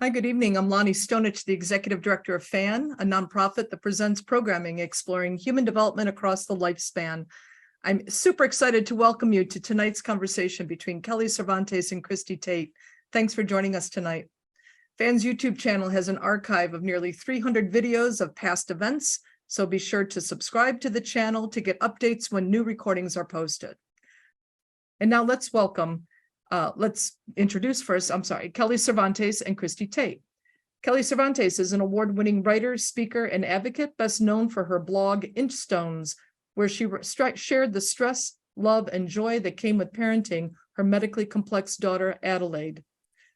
Hi, good evening. I'm Lonnie Stonich, the Executive Director of FAN, a nonprofit that presents programming exploring human development across the lifespan. I'm super excited to welcome you to tonight's conversation between Kelly Cervantes and Christie Tate. Thanks for joining us tonight. FAN's YouTube channel has an archive of nearly 300 videos of past events, so be sure to subscribe to the channel to get updates when new recordings are posted. And now let's introduce first, Kelly Cervantes and Christie Tate. Kelly Cervantes is an award-winning writer, speaker, and advocate, best known for her blog, Inchstones, where she shared the stress, love, and joy that came with parenting her medically complex daughter, Adelaide.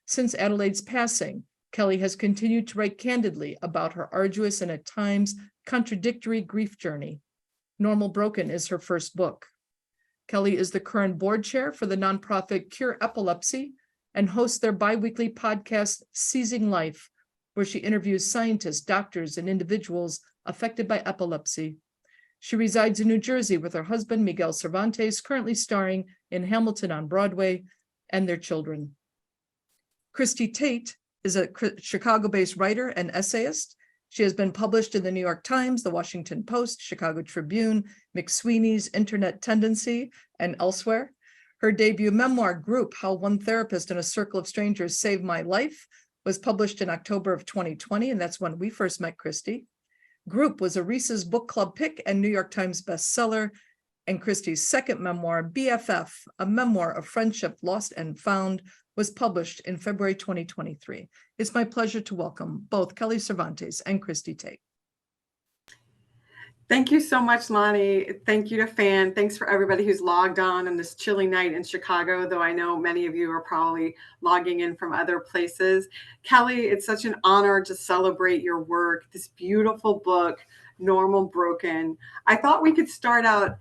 Since Adelaide's passing, Kelly has continued to write candidly about her arduous and at times contradictory grief journey. Normal Broken is her first book. Kelly is the current board chair for the nonprofit Cure Epilepsy and hosts their biweekly podcast, Seizing Life, where she interviews scientists, doctors, and individuals affected by epilepsy. She resides in New Jersey with her husband, Miguel Cervantes, currently starring in Hamilton on Broadway, and their children. Christie Tate is a Chicago-based writer and essayist. She has been published in the New York Times, the Washington Post, Chicago Tribune, McSweeney's Internet Tendency, and elsewhere. Her debut memoir, Group, How One Therapist and a Circle of Strangers Saved My Life, was published in October of 2020, and that's when we first met Christie. Group was a Reese's Book Club pick and New York Times bestseller, and Christie's second memoir, BFF, a memoir of friendship lost and found, was published in February 2023. It's my pleasure to welcome both Kelly Cervantes and Christie Tate. Thank you so much, Lonnie. Thank you to FAN. Thanks for everybody who's logged on this chilly night in Chicago, though I know many of you are probably logging in from other places. Kelly, it's such an honor to celebrate your work, this beautiful book, Normal Broken. I thought we could start out.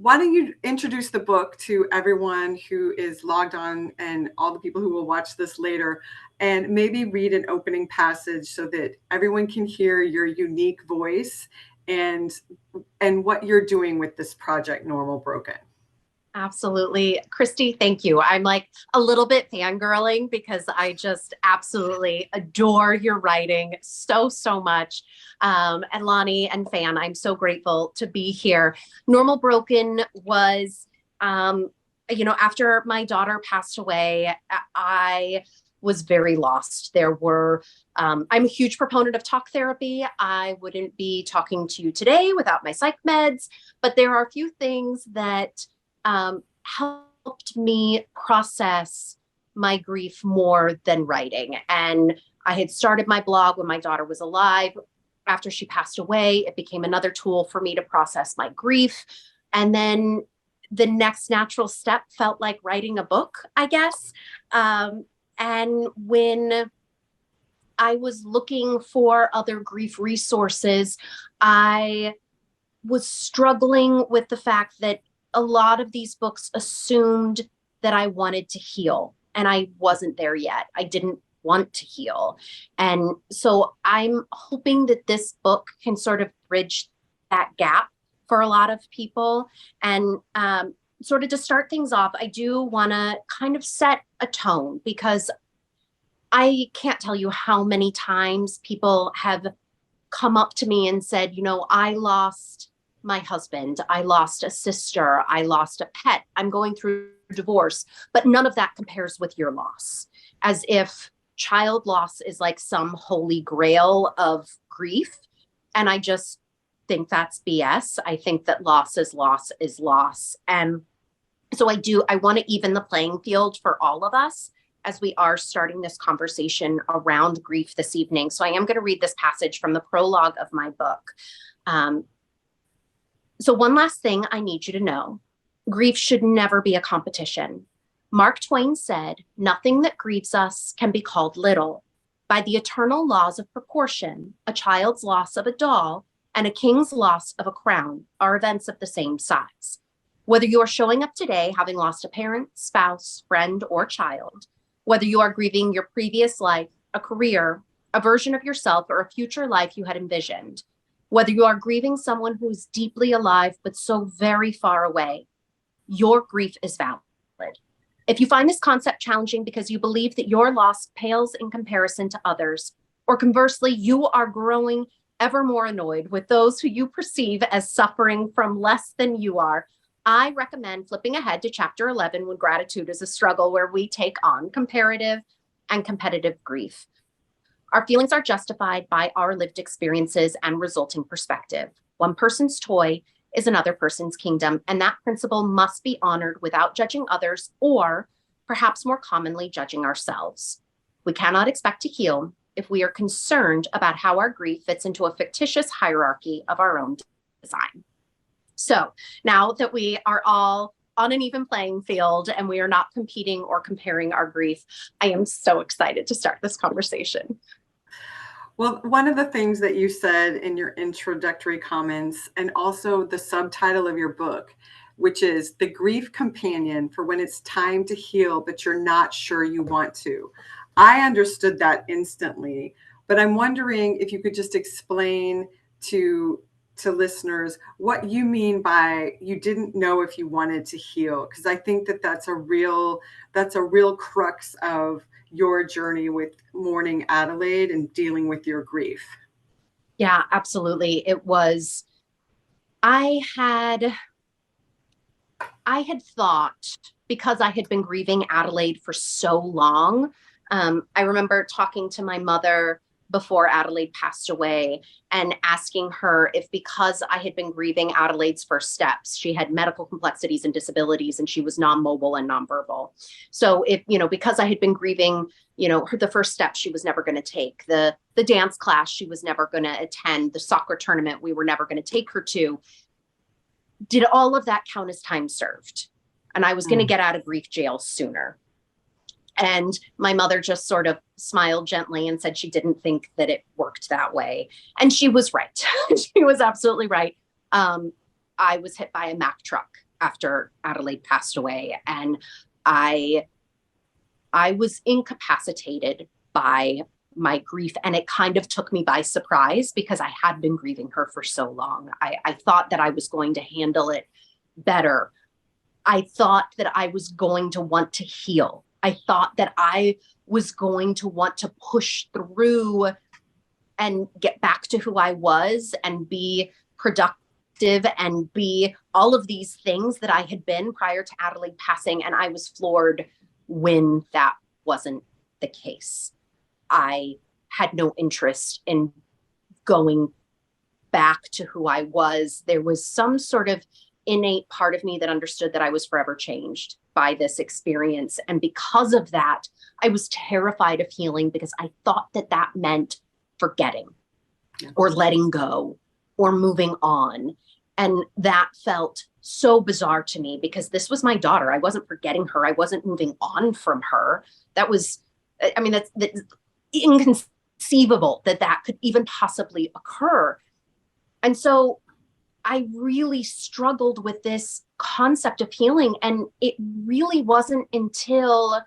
Why don't you introduce the book to everyone who is logged on and all the people who will watch this later, and maybe read an opening passage so that everyone can hear your unique voice and what you're doing with this project, Normal Broken. Absolutely. Christie, thank you. I'm like a little bit fangirling because I just absolutely adore your writing so much. And Lonnie and FAN, I'm so grateful to be here. Normal Broken was, after my daughter passed away, I was very lost. There were, I'm a huge proponent of talk therapy. I wouldn't be talking to you today without my psych meds, but there are a few things that helped me process my grief more than writing. And I had started my blog when my daughter was alive. After she passed away, it became another tool for me to process my grief. And then the next natural step felt like writing a book, I guess. And when I was looking for other grief resources, I was struggling with the fact that a lot of these books assumed that I wanted to heal, and I wasn't there yet. I didn't want to heal. And so I'm hoping that this book can sort of bridge that gap for a lot of people. And sort of to start things off, I do want to kind of set a tone, because I can't tell you how many times people have come up to me and said, I lost my husband, I lost a sister, I lost a pet, I'm going through divorce, but none of that compares with your loss. As if child loss is like some holy grail of grief. And I just think that's BS. I think that loss is loss is loss. And so I want to even the playing field for all of us as we are starting this conversation around grief this evening. So I am going to read this passage from the prologue of my book. So one last thing I need you to know. Grief should never be a competition. Mark Twain said, "Nothing that grieves us can be called little. By the eternal laws of proportion, a child's loss of a doll and a king's loss of a crown are events of the same size. Whether you are showing up today having lost a parent, spouse, friend, or child, whether you are grieving your previous life, a career, a version of yourself, or a future life you had envisioned, whether you are grieving someone who is deeply alive but so very far away, your grief is valid. If you find this concept challenging because you believe that your loss pales in comparison to others, or conversely, you are growing ever more annoyed with those who you perceive as suffering from less than you are, I recommend flipping ahead to chapter 11, When Gratitude is a Struggle, where we take on comparative and competitive grief. Our feelings are justified by our lived experiences and resulting perspective. One person's toy is another person's kingdom, and that principle must be honored without judging others, or perhaps more commonly, judging ourselves. We cannot expect to heal if we are concerned about how our grief fits into a fictitious hierarchy of our own design. So now that we are all on an even playing field and we are not competing or comparing our grief, I am so excited to start this conversation. Well, one of the things that you said in your introductory comments, and also the subtitle of your book, which is The Grief Companion for When It's Time to Heal, but You're Not Sure You Want to. I understood that instantly, but I'm wondering if you could just explain to listeners what you mean by you didn't know if you wanted to heal, because I think that that's a real crux of your journey with mourning Adelaide and dealing with your grief. Yeah, absolutely. It was, I had thought, because I had been grieving Adelaide for so long. I remember talking to my mother before Adelaide passed away and asking her if, because I had been grieving Adelaide's first steps, she had medical complexities and disabilities and she was non-mobile and nonverbal. So if, because I had been grieving, the first step she was never going to take, the dance class she was never going to attend, the soccer tournament we were never going to take her to, did all of that count as time served? And I was going to get out of grief jail sooner. And my mother just sort of smiled gently and said she didn't think that it worked that way. And she was right. She was absolutely right. I was hit by a Mack truck after Adelaide passed away. And I was incapacitated by my grief. And it kind of took me by surprise because I had been grieving her for so long. I thought that I was going to handle it better. I thought that I was going to want to heal. I thought that I was going to want to push through and get back to who I was and be productive and be all of these things that I had been prior to Adelaide passing. And I was floored when that wasn't the case. I had no interest in going back to who I was. There was some sort of innate part of me that understood that I was forever changed by this experience. And because of that, I was terrified of healing because I thought that that meant forgetting or letting go or moving on. And that felt so bizarre to me because this was my daughter. I wasn't forgetting her. I wasn't moving on from her. That's inconceivable that could even possibly occur. And so I really struggled with this concept of healing. And it really wasn't until,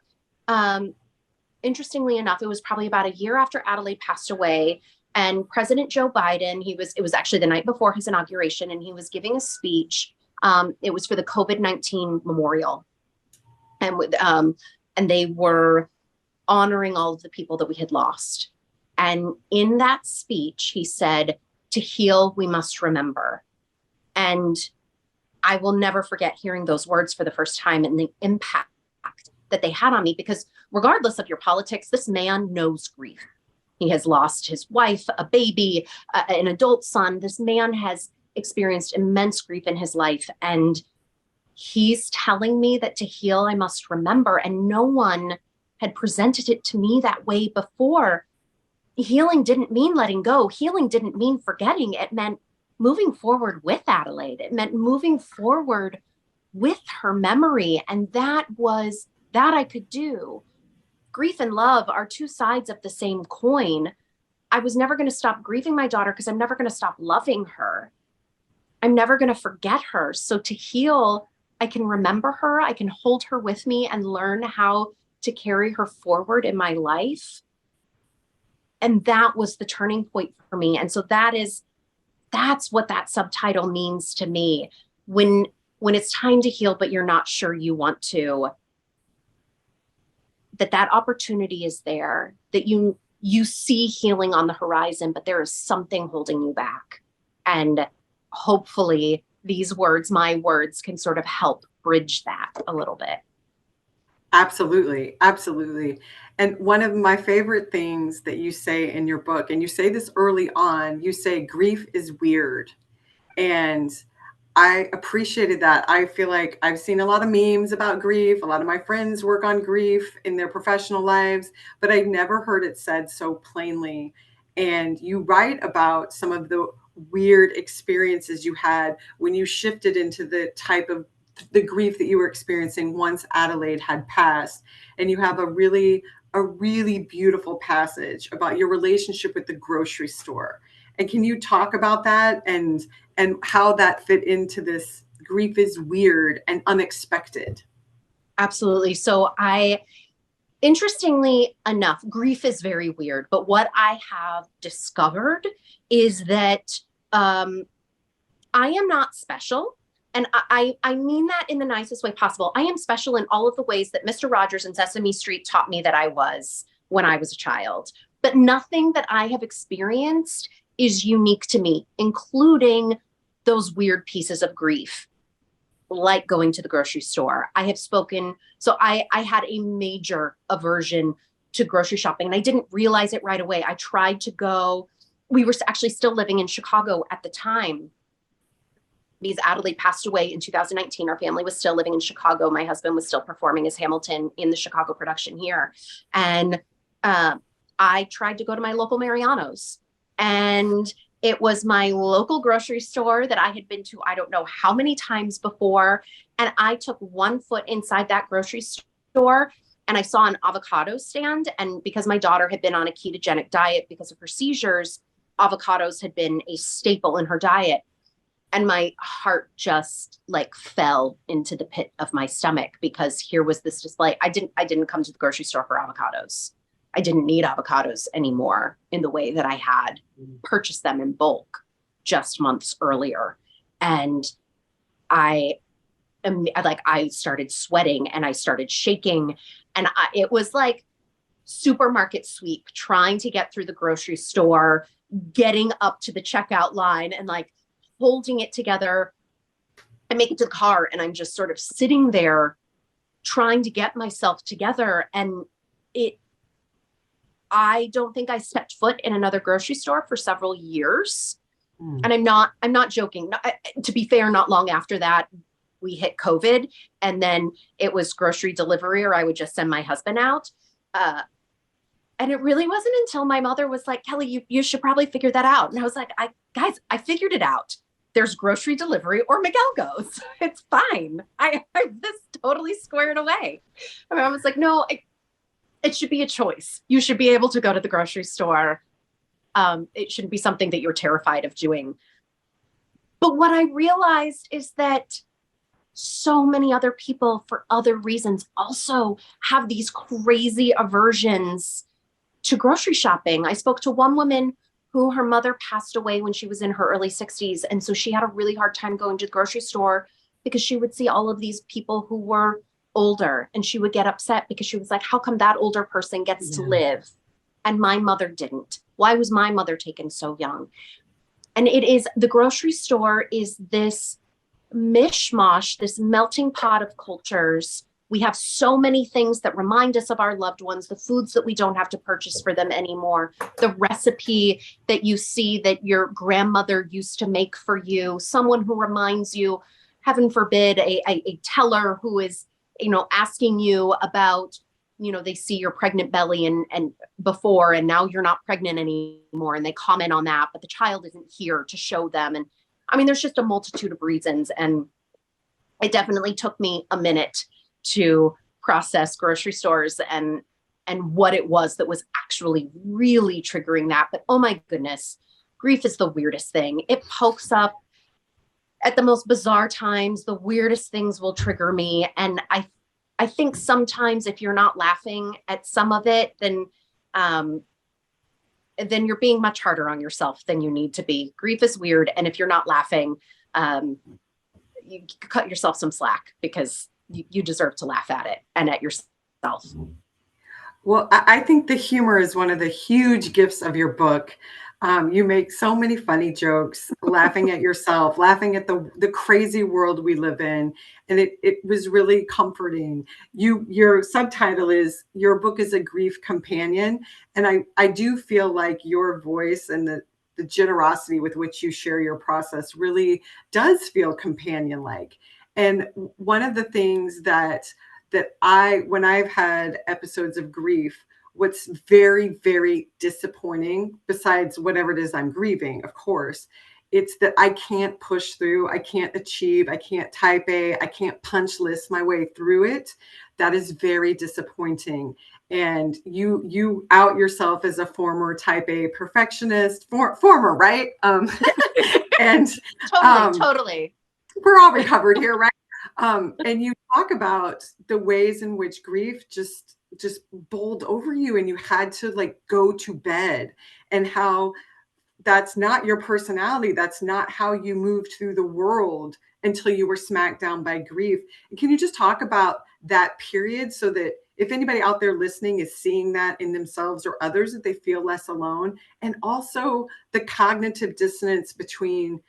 interestingly enough, it was probably about a year after Adelaide passed away. And President Joe Biden, it was actually the night before his inauguration, and he was giving a speech. It was for the COVID-19 memorial. And they were honoring all of the people that we had lost. And in that speech, he said, "To heal, we must remember." And I will never forget hearing those words for the first time and the impact that they had on me, because regardless of your politics, this man knows grief. He has lost his wife, a baby, an adult son. This man has experienced immense grief in his life. And he's telling me that to heal, I must remember. And no one had presented it to me that way before. Healing didn't mean letting go. Healing didn't mean forgetting. It meant moving forward with Adelaide. It meant moving forward with her memory. And that I could do. Grief and love are two sides of the same coin. I was never going to stop grieving my daughter because I'm never going to stop loving her. I'm never going to forget her. So to heal, I can remember her. I can hold her with me and learn how to carry her forward in my life. And that was the turning point for me. And so that's what that subtitle means to me. When it's time to heal, but you're not sure you want to, that opportunity is there, that you see healing on the horizon, but there is something holding you back. And hopefully these words, my words, can sort of help bridge that a little bit. Absolutely. Absolutely. And one of my favorite things that you say in your book, and you say this early on, you say grief is weird. And I appreciated that. I feel like I've seen a lot of memes about grief. A lot of my friends work on grief in their professional lives, but I've never heard it said so plainly. And you write about some of the weird experiences you had when you shifted into the type of the grief that you were experiencing once Adelaide had passed. And you have a really beautiful passage about your relationship with the grocery store. And can you talk about that and how that fit into this grief is weird and unexpected? Absolutely. So interestingly enough, grief is very weird. But what I have discovered is that I am not special. And I mean that in the nicest way possible. I am special in all of the ways that Mr. Rogers and Sesame Street taught me that I was when I was a child. But nothing that I have experienced is unique to me, including those weird pieces of grief, like going to the grocery store. I have spoken, so I had a major aversion to grocery shopping, and I didn't realize it right away. I tried to go, we were actually still living in Chicago at the time, because Adelaide passed away in 2019. Our family was still living in Chicago. My husband was still performing as Hamilton in the Chicago production here. And I tried to go to my local Mariano's, and it was my local grocery store that I had been to, I don't know how many times before. And I took one foot inside that grocery store and I saw an avocado stand. And because my daughter had been on a ketogenic diet because of her seizures, avocados had been a staple in her diet. And my heart just like fell into the pit of my stomach, because here was this display. I didn't come to the grocery store for avocados. I didn't need avocados anymore in the way that I had purchased them in bulk just months earlier. And I started sweating and I started shaking, and it was like supermarket sweep, trying to get through the grocery store, getting up to the checkout line and like holding it together and make it to the car. And I'm just sort of sitting there trying to get myself together. And I don't think I stepped foot in another grocery store for several years. And I'm not joking. To be fair, not long after that, we hit COVID, and then it was grocery delivery, or I would just send my husband out. And it really wasn't until my mother was like, Kelly, you should probably figure that out. And I was like, guys, I figured it out. There's grocery delivery or Miguel goes. It's fine. I'm this totally squared away. And my mom was like, no, it should be a choice. You should be able to go to the grocery store. It shouldn't be something that you're terrified of doing. But what I realized is that so many other people, for other reasons, also have these crazy aversions to grocery shopping. I spoke to one woman who her mother passed away when she was in her early 60s. And so she had a really hard time going to the grocery store because she would see all of these people who were older, and she would get upset because she was like, how come that older person gets to live and my mother didn't? Why was my mother taken so young? And the grocery store is this mishmash, this melting pot of cultures. We have so many things that remind us of our loved ones, the foods that we don't have to purchase for them anymore, the recipe that you see that your grandmother used to make for you, someone who reminds you, heaven forbid, a teller who is, asking you about, they see your pregnant belly and before, and now you're not pregnant anymore. And they comment on that, but the child isn't here to show them. And I mean, there's just a multitude of reasons. And it definitely took me a minute to process grocery stores and what it was that was actually really triggering that. But oh my goodness, grief is the weirdest thing. It pokes up at the most bizarre times. The weirdest things will trigger me. And I think sometimes if you're not laughing at some of it, then you're being much harder on yourself than you need to be. Grief is weird. And if you're not laughing, you cut yourself some slack, because you deserve to laugh at it and at yourself. Well, I think the humor is one of the huge gifts of your book. You make so many funny jokes, laughing at yourself, laughing at the crazy world we live in. And it was really comforting. Your subtitle is Your Book is a Grief Companion. And I do feel like your voice and the generosity with which you share your process really does feel companion-like. And one of the things when I've had episodes of grief, what's very, very disappointing, besides whatever it is I'm grieving, of course, it's that I can't push through, I can't achieve, I can't type A, I can't punch list my way through it. That is very disappointing. And you out yourself as a former type A perfectionist, former, right? And Totally. we're all recovered here, right? And you talk about the ways in which grief just bowled over you and you had to like go to bed, and how that's not your personality. That's not how you moved through the world until you were smacked down by grief. And can you just talk about that period, so that if anybody out there listening is seeing that in themselves or others, that they feel less alone, and also the cognitive dissonance between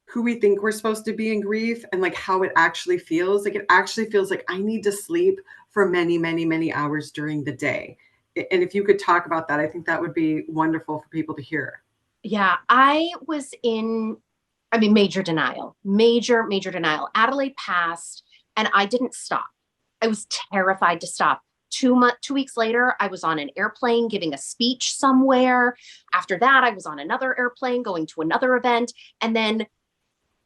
who we think we're supposed to be in grief and like how it actually feels. Like it actually feels like I need to sleep for many, many, many hours during the day. And if you could talk about that, I think that would be wonderful for people to hear. Yeah, I was in, major denial, major denial. Adelaide passed and I didn't stop. I was terrified to stop. 2 weeks later, I was on an airplane giving a speech somewhere. After that, I was on another airplane going to another event. And then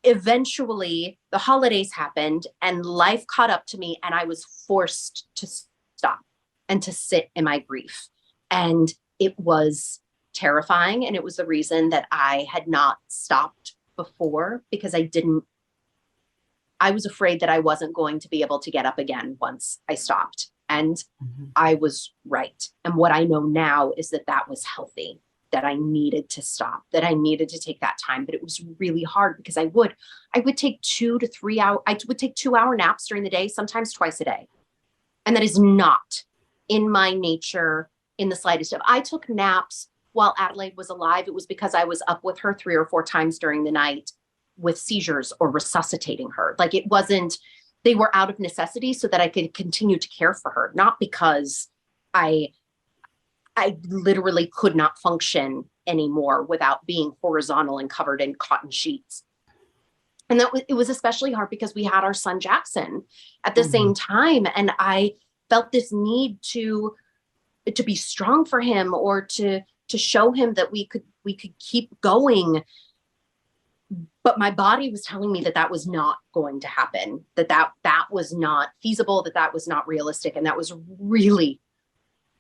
eventually the holidays happened and life caught up to me, and I was forced to stop and to sit in my grief. And it was terrifying. And it was the reason that I had not stopped before, because I was afraid that I wasn't going to be able to get up again once I stopped. And I was right. And what I know now is that that was healthy, that I needed to stop, that I needed to take that time. But it was really hard because I would take 2 to 3 hours. I would take 2-hour naps during the day, sometimes twice a day. And that is not in my nature in the slightest. If I took naps while Adelaide was alive, it was because I was up with her 3 or 4 times during the night with seizures or resuscitating her. Like it wasn't, they were out of necessity so that I could continue to care for her, not because I literally could not function anymore without being horizontal and covered in cotton sheets. And it was especially hard because we had our son Jackson at the same time. And I felt this need to be strong for him, or to show him that we could keep going. But my body was telling me that that was not going to happen, that was not feasible, that was not realistic. And that was really,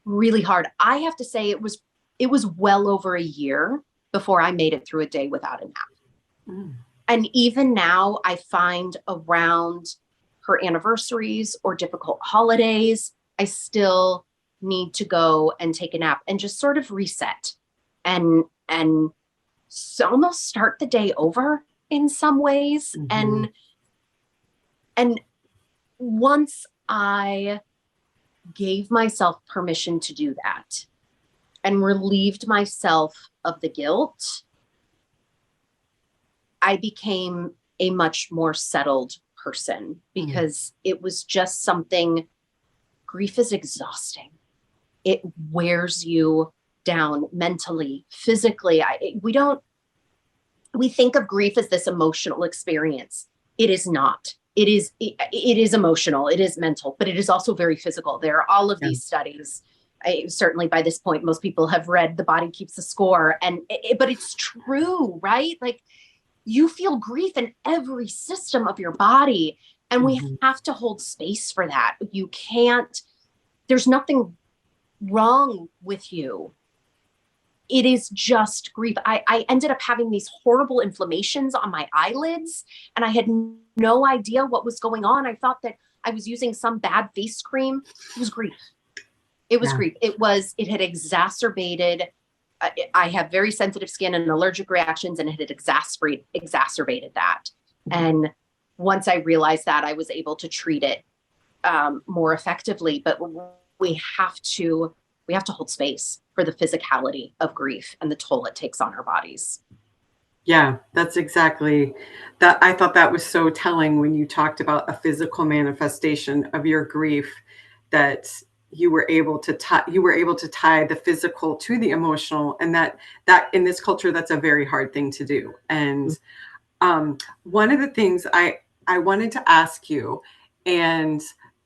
really hard. I have to say it was well over a year before I made it through a day without a nap. And even now I find around her anniversaries or difficult holidays, I still need to go and take a nap and just sort of reset and almost start the day over in some ways. And once I gave myself permission to do that and relieved myself of the guilt, I became a much more settled person, because it was just something. Grief is exhausting. It wears you down mentally, physically. We think of grief as this emotional experience. It is not. It is emotional, it is mental, but it is also very physical. There are all of these studies. Certainly by this point, most people have read The Body Keeps the Score, but it's true, right? Like you feel grief in every system of your body, and we have to hold space for that. You can't, there's nothing wrong with you. It is just grief. I ended up having these horrible inflammations on my eyelids, and I had no idea what was going on. I thought that I was using some bad face cream. It was grief. It was grief. It had exacerbated. I have very sensitive skin and allergic reactions, and it had exacerbated that. And once I realized that, I was able to treat it more effectively. But we have to hold space for the physicality of grief and the toll it takes on our bodies. Yeah, that's exactly that. I thought that was so telling when you talked about a physical manifestation of your grief, that you were able to tie the physical to the emotional, and that in this culture, that's a very hard thing to do. And one of the things I wanted to ask you, and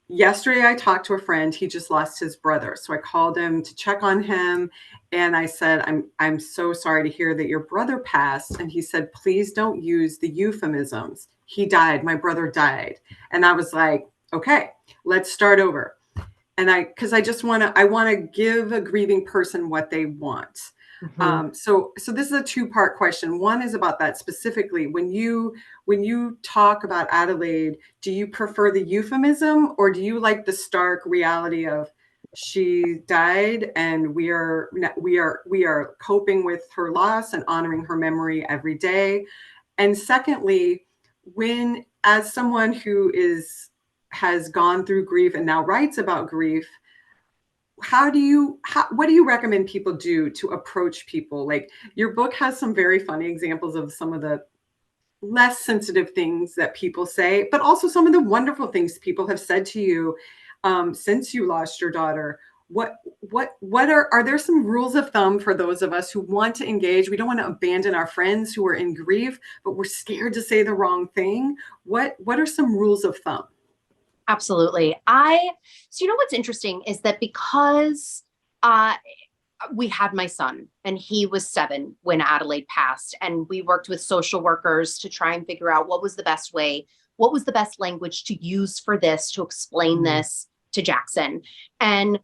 yesterday I talked to a friend, he just lost his brother. So I called him to check on him. And I said, I'm so sorry to hear that your brother passed. And he said, please don't use the euphemisms. He died. My brother died. And I was like, okay, let's start over. And because I want to give a grieving person what they want. So this is a two-part question. One is about that specifically. When you talk about Adelaide, do you prefer the euphemism, or do you like the stark reality of she died and we are coping with her loss and honoring her memory every day? And secondly, when, as someone who has gone through grief and now writes about grief, what do you recommend people do to approach people? Like, your book has some very funny examples of some of the less sensitive things that people say, but also some of the wonderful things people have said to you since you lost your daughter. Are there some rules of thumb for those of us who want to engage? We don't want to abandon our friends who are in grief, but we're scared to say the wrong thing. What are some rules of thumb? Absolutely. So what's interesting is that because we had my son and he was 7 when Adelaide passed, and we worked with social workers to try and figure out what was the best way, what was the best language to use for this, to explain this to Jackson. And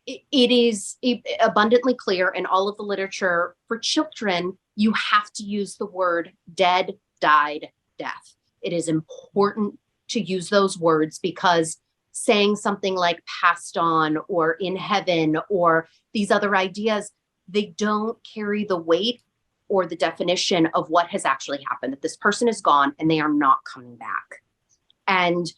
it is abundantly clear in all of the literature for children, you have to use the word dead, died, death. It is important to use those words, because saying something like passed on or in heaven or these other ideas, they don't carry the weight or the definition of what has actually happened, that this person is gone and they are not coming back. And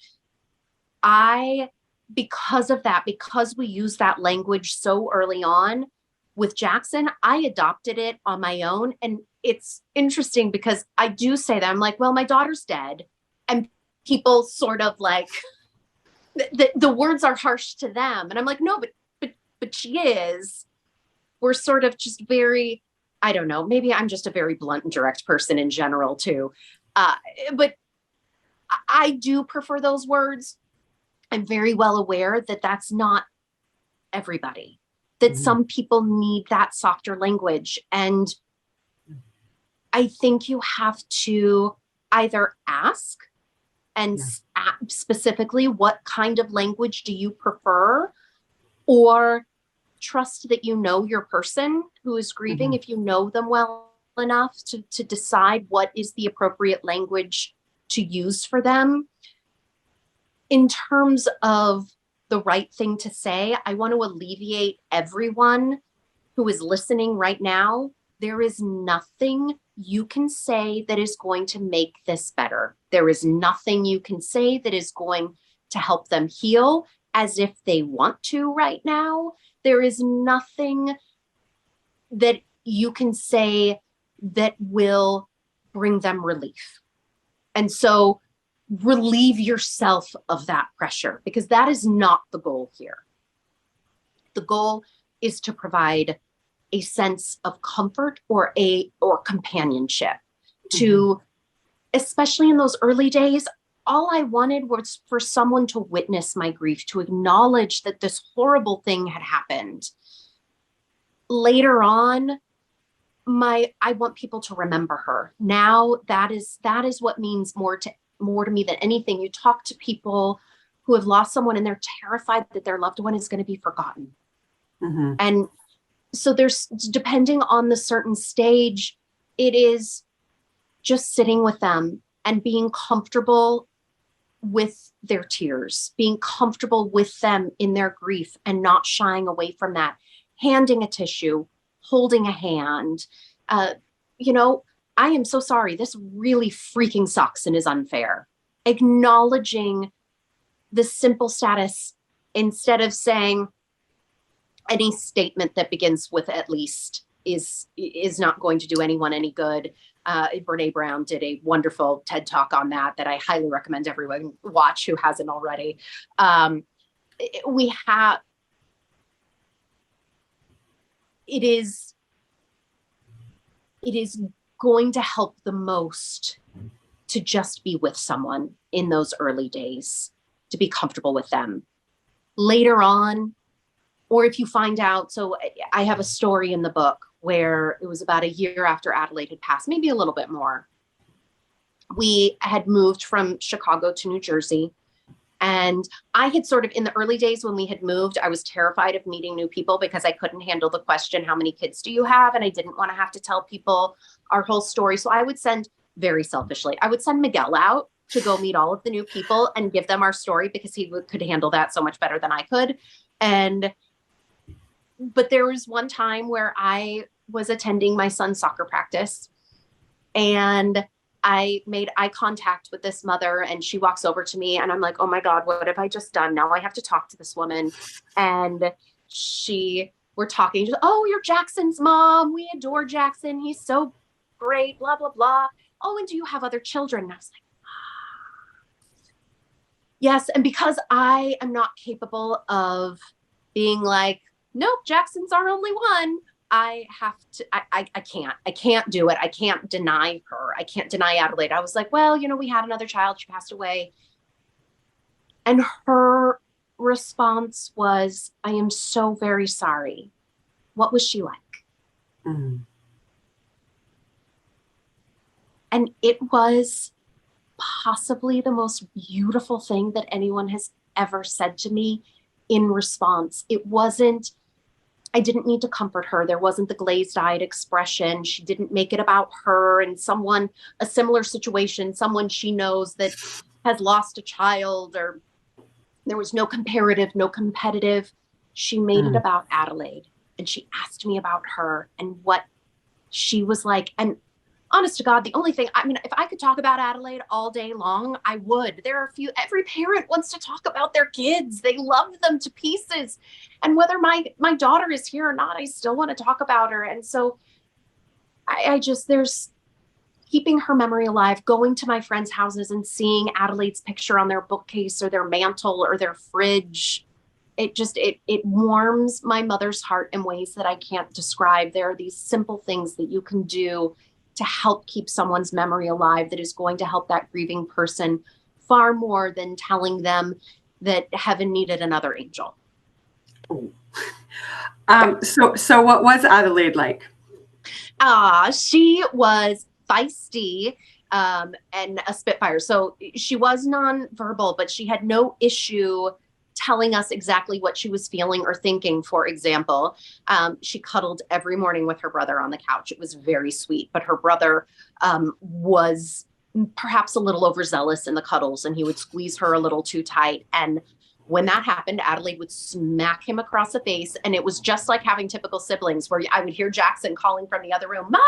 because of that, because we use that language so early on with Jackson, I adopted it on my own. And it's interesting because I do say that. I'm like, well, my daughter's dead. And people sort of like, the words are harsh to them. And I'm like, no, but she is. We're sort of just very, I don't know, maybe I'm just a very blunt and direct person in general too. But I do prefer those words. I'm very well aware that that's not everybody, that some people need that softer language. And I think you have to either ask, and specifically, what kind of language do you prefer? Or trust that you know your person who is grieving, if you know them well enough to decide what is the appropriate language to use for them. In terms of the right thing to say, I want to alleviate everyone who is listening right now. There is nothing you can say that is going to make this better. There is nothing you can say that is going to help them heal as if they want to right now. There is nothing that you can say that will bring them relief. And so relieve yourself of that pressure, because that is not the goal here. The goal is to provide a sense of comfort or companionship to, especially in those early days. All I wanted was for someone to witness my grief, to acknowledge that this horrible thing had happened. Later on, I want people to remember her. Now that is what means more to me than anything. You talk to people who have lost someone and they're terrified that their loved one is going to be forgotten. And so there's, depending on the certain stage, it is just sitting with them and being comfortable with their tears, being comfortable with them in their grief and not shying away from that, handing a tissue, holding a hand. I am so sorry. This really freaking sucks and is unfair. Acknowledging the simple status instead of saying, any statement that begins with "at least" is not going to do anyone any good. Brene Brown did a wonderful TED Talk on that I highly recommend everyone watch who hasn't already. It is going to help the most to just be with someone in those early days, to be comfortable with them. Later on, or if you find out, so I have a story in the book where it was about a year after Adelaide had passed, maybe a little bit more. We had moved from Chicago to New Jersey. And I had sort of, in the early days when we had moved, I was terrified of meeting new people because I couldn't handle the question, how many kids do you have? And I didn't want to have to tell people our whole story. So I would send, very selfishly, I would send Miguel out to go meet all of the new people and give them our story because he could handle that so much better than I could. But there was one time where I was attending my son's soccer practice and I made eye contact with this mother and she walks over to me and I'm like, oh my God, what have I just done? Now I have to talk to this woman. And we're talking, oh, you're Jackson's mom. We adore Jackson. He's so great, blah, blah, blah. Oh, and do you have other children? And I was like, yes. And because I am not capable of being like, nope, Jackson's our only one. I have to, I can't do it. I can't deny her. I can't deny Adelaide. I was like, well, we had another child. She passed away. And her response was, I am so very sorry. What was she like? Mm. And it was possibly the most beautiful thing that anyone has ever said to me in response. I didn't need to comfort her. There wasn't the glazed-eyed expression. She didn't make it about her and a similar situation, someone she knows that has lost a child, or there was no comparative, no competitive. She made it about Adelaide, and she asked me about her and what she was like. And honest to God, the only thing, if I could talk about Adelaide all day long, I would. Every parent wants to talk about their kids. They love them to pieces. And whether my daughter is here or not, I still want to talk about her. And so there's keeping her memory alive, going to my friends' houses and seeing Adelaide's picture on their bookcase or their mantle or their fridge. It warms my mother's heart in ways that I can't describe. There are these simple things that you can do to help keep someone's memory alive that is going to help that grieving person far more than telling them that heaven needed another angel. So what was Adelaide like? She was feisty and a spitfire. So she was nonverbal, but she had no issue telling us exactly what she was feeling or thinking. For example, she cuddled every morning with her brother on the couch. It was very sweet, but her brother was perhaps a little overzealous in the cuddles and he would squeeze her a little too tight. And when that happened, Adelaide would smack him across the face. And it was just like having typical siblings where I would hear Jackson calling from the other room, Mom,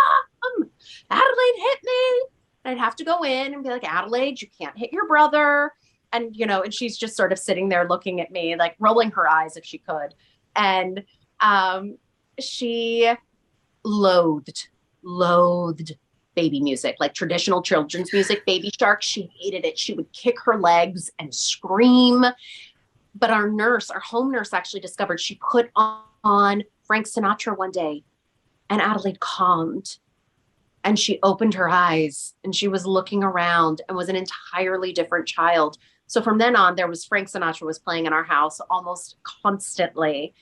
Adelaide hit me. And I'd have to go in and be like, Adelaide, you can't hit your brother. And, and she's just sort of sitting there looking at me, like rolling her eyes if she could. And she loathed baby music, like traditional children's music, Baby Shark. She hated it. She would kick her legs and scream. But our home nurse actually discovered she put on Frank Sinatra one day and Adelaide calmed. And she opened her eyes and she was looking around and was an entirely different child. So from then on, there was Frank Sinatra was playing in our house almost constantly.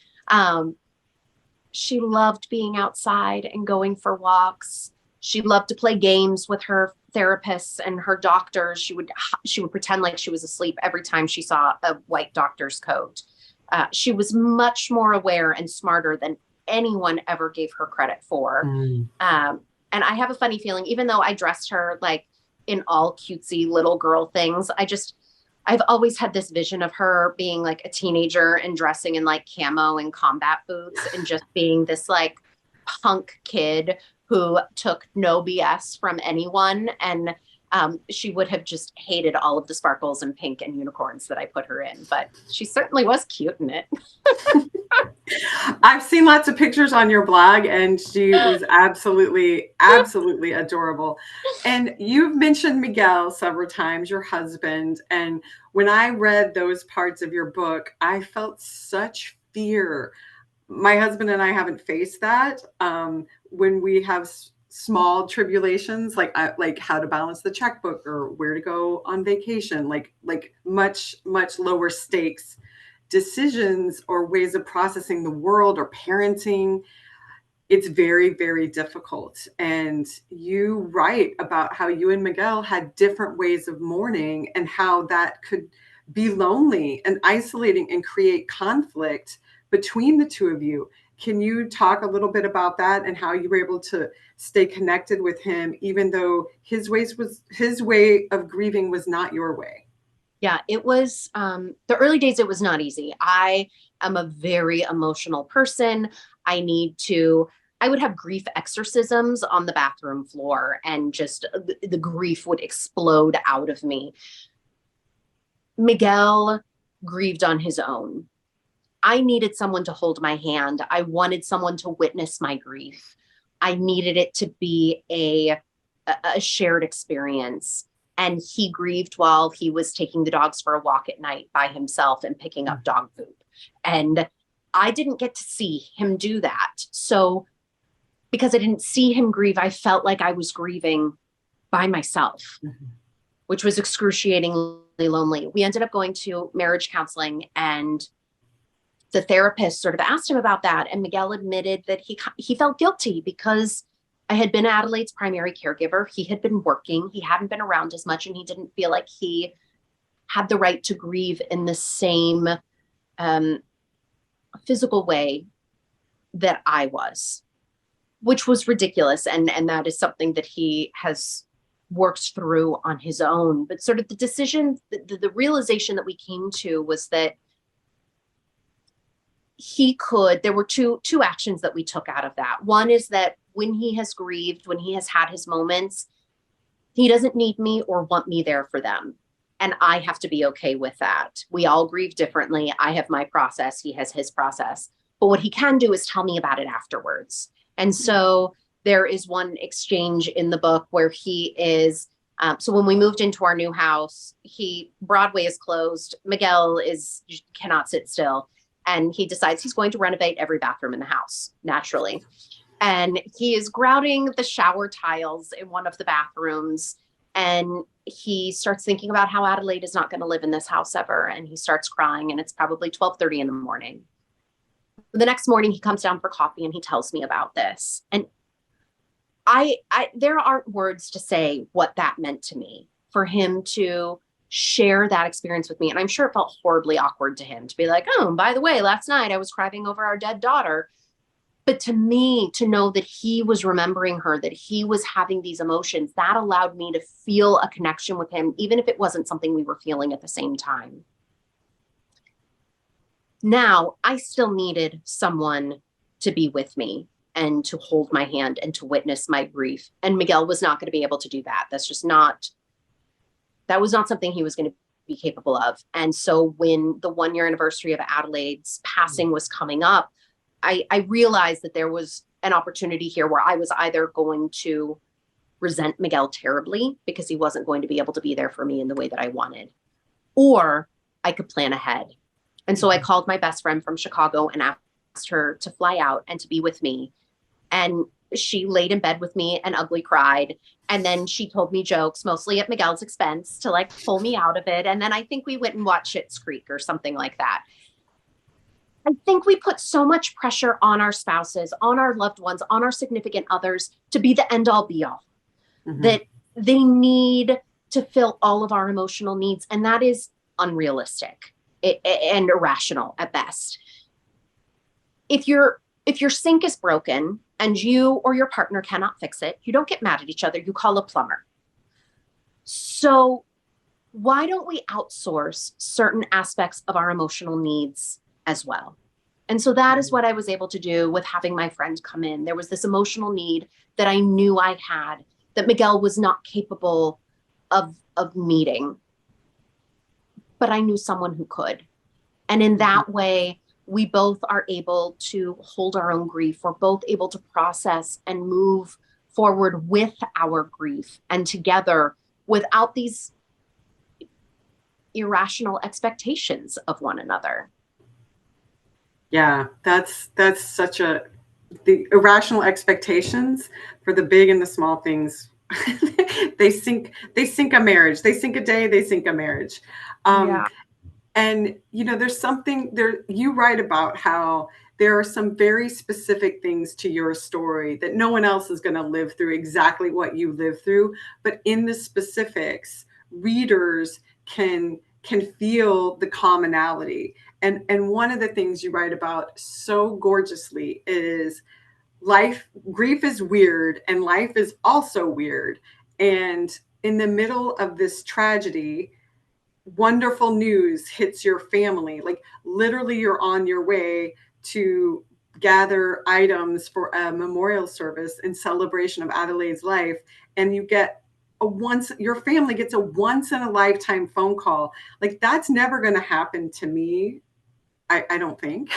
She loved being outside and going for walks. She loved to play games with her therapists and her doctors. She would pretend like she was asleep every time she saw a white doctor's coat. She was much more aware and smarter than anyone ever gave her credit for. And I have a funny feeling, even though I dressed her like in all cutesy little girl things, I've always had this vision of her being like a teenager and dressing in like camo and combat boots and just being this like punk kid who took no BS from anyone. And she would have just hated all of the sparkles and pink and unicorns that I put her in, but she certainly was cute in it. I've seen lots of pictures on your blog, and she was absolutely, absolutely adorable. And you've mentioned Miguel several times, your husband. And when I read those parts of your book, I felt such fear. My husband and I haven't faced that. When we have small tribulations, like how to balance the checkbook or where to go on vacation, like much lower stakes decisions or ways of processing the world or parenting, it's very, very difficult. And you write about how you and Miguel had different ways of mourning and how that could be lonely and isolating and create conflict between the two of you. Can you talk a little bit about that and how you were able to stay connected with him, even though his way of grieving was not your way? Yeah, it was the early days. It was not easy. I am a very emotional person. I would have grief exorcisms on the bathroom floor, and just the grief would explode out of me. Miguel grieved on his own. I needed someone to hold my hand. I wanted someone to witness my grief. I needed it to be a shared experience. And he grieved while he was taking the dogs for a walk at night by himself and picking up dog poop. And I didn't get to see him do that. So because I didn't see him grieve, I felt like I was grieving by myself, which was excruciatingly lonely. We ended up going to marriage counseling, and the therapist sort of asked him about that. And Miguel admitted that he felt guilty because I had been Adelaide's primary caregiver. He had been working. He hadn't been around as much, and he didn't feel like he had the right to grieve in the same physical way that I was, which was ridiculous. And that is something that he has worked through on his own. But sort of the decision, the realization that we came to was that there were two actions that we took out of that. One is that when he has grieved, when he has had his moments, he doesn't need me or want me there for them. And I have to be okay with that. We all grieve differently. I have my process. He has his process. But what he can do is tell me about it afterwards. And so there is one exchange in the book where he is, so when we moved into our new house, Broadway is closed. Miguel cannot sit still. And he decides he's going to renovate every bathroom in the house, naturally. And he is grouting the shower tiles in one of the bathrooms. And he starts thinking about how Adelaide is not going to live in this house ever. And he starts crying, and it's probably 12:30 in the morning. The next morning, he comes down for coffee and he tells me about this. And there aren't words to say what that meant to me, for him to share that experience with me. And I'm sure it felt horribly awkward to him to be like, oh, by the way, last night I was crying over our dead daughter. But to me, to know that he was remembering her, that he was having these emotions, that allowed me to feel a connection with him, even if it wasn't something we were feeling at the same time. Now, I still needed someone to be with me and to hold my hand and to witness my grief. And Miguel was not going to be able to do that. That was not something he was going to be capable of. And so when the 1-year anniversary of Adelaide's passing was coming up, I realized that there was an opportunity here where I was either going to resent Miguel terribly because he wasn't going to be able to be there for me in the way that I wanted, or I could plan ahead. And so I called my best friend from Chicago and asked her to fly out and to be with me. And she laid in bed with me and ugly cried. And then she told me jokes, mostly at Miguel's expense, to like pull me out of it. And then I think we went and watched Schitt's Creek or something like that. I think we put so much pressure on our spouses, on our loved ones, on our significant others to be the end all be all, that they need to fill all of our emotional needs. And that is unrealistic and irrational at best. If your sink is broken and you or your partner cannot fix it, you don't get mad at each other. You call a plumber. So why don't we outsource certain aspects of our emotional needs as well? And so that is what I was able to do with having my friend come in. There was this emotional need that I knew I had that Miguel was not capable of meeting, but I knew someone who could. And in that way, we both are able to hold our own grief. We're both able to process and move forward with our grief and together without these irrational expectations of one another. Yeah, that's such the irrational expectations for the big and the small things. they sink a marriage. They sink a day, they sink a marriage. Yeah. And, there's something there, you write about how there are some very specific things to your story that no one else is going to live through exactly what you live through. But in the specifics, readers can feel the commonality. And one of the things you write about so gorgeously is grief is weird and life is also weird. And in the middle of this tragedy, wonderful news hits your family. Like literally you're on your way to gather items for a memorial service in celebration of Adelaide's life. And you get your family gets a once in a lifetime phone call. Like that's never going to happen to me. I don't think.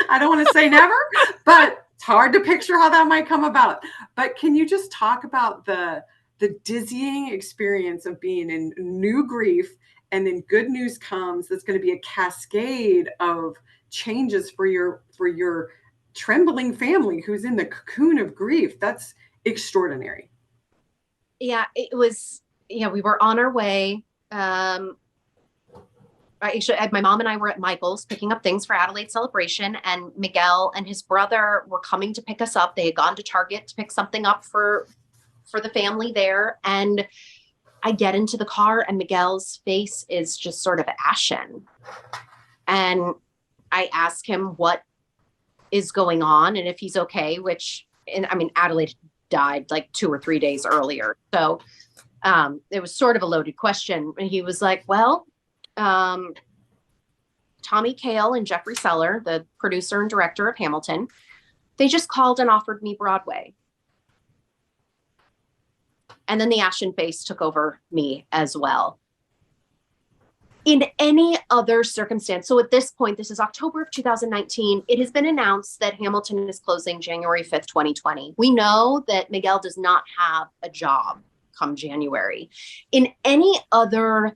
I don't want to say never, but it's hard to picture how that might come about. But can you just talk about the dizzying experience of being in new grief, and then good news comes that's going to be a cascade of changes for your trembling family who's in the cocoon of grief? That's extraordinary. Yeah, it was, we were on our way. Actually, my mom and I were at Michael's picking up things for Adelaide's celebration, and Miguel and his brother were coming to pick us up. They had gone to Target to pick something up for the family there. And I get into the car and Miguel's face is just sort of ashen. And I ask him what is going on and if he's okay, Adelaide died like 2 or 3 days earlier. So it was sort of a loaded question. And he was like, well, Tommy Kail and Jeffrey Seller, the producer and director of Hamilton, they just called and offered me Broadway. And then the ashen face took over me as well. In any other circumstance, so at this point, this is October of 2019, it has been announced that Hamilton is closing January 5th, 2020. We know that Miguel does not have a job come January. In any other